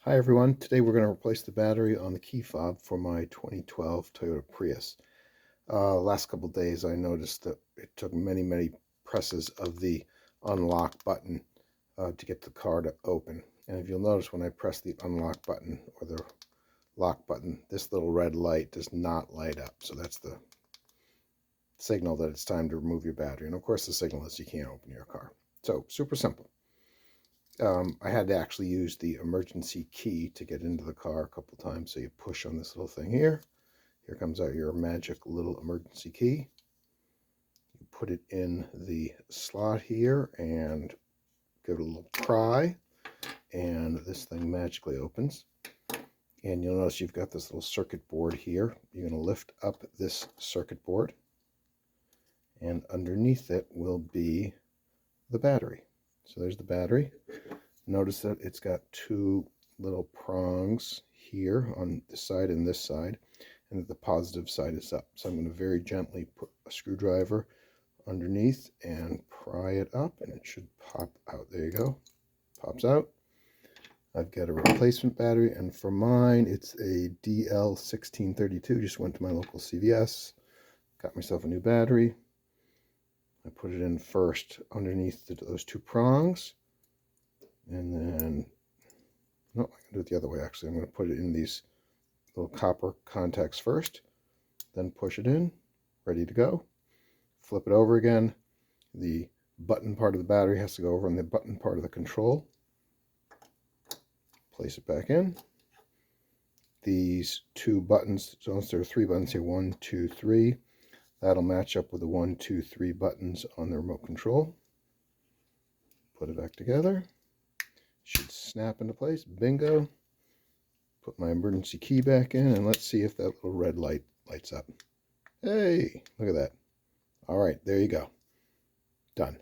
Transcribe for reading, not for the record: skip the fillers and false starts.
Hi everyone, today we're going to replace the battery on the key fob for my 2012 Toyota Prius. Last couple days I noticed that it took many presses of the unlock button to get the car to open. And if you'll notice, when I press the unlock button or the lock button, this little red light does not light up. So that's the signal that it's time to remove your battery. And of course the signal is you can't open your car. So super simple. I had to actually use the emergency key to get into the car a couple times. So you push on this little thing here. Here comes out your magic little emergency key. You put it in the slot here and give it a little pry, and this thing magically opens. And you'll notice you've got this little circuit board here. You're going to lift up this circuit board, and underneath it will be the battery. So there's the battery. Notice that it's got two little prongs here on this side and this side, and that the positive side is up. So I'm going to very gently put a screwdriver underneath and pry it up, and it should pop out. There you go. Pops out. I've got a replacement battery, and for mine it's a DL1632. Just went to my local CVS, got myself a new battery. I put it in first underneath those two prongs, and then, no, I can do it the other way actually. I'm going to put it in these little copper contacts first, then push it in, ready to go. Flip it over again. The button part of the battery has to go over on the button part of the control. Place it back in. These two buttons, so there are three buttons here, 1, 2, 3. That'll match up with the 1, 2, 3 buttons on the remote control. Put it back together. Should snap into place. Bingo. Put my emergency key back in, and let's see if that little red light lights up. Hey, look at that. All right, there you go. Done.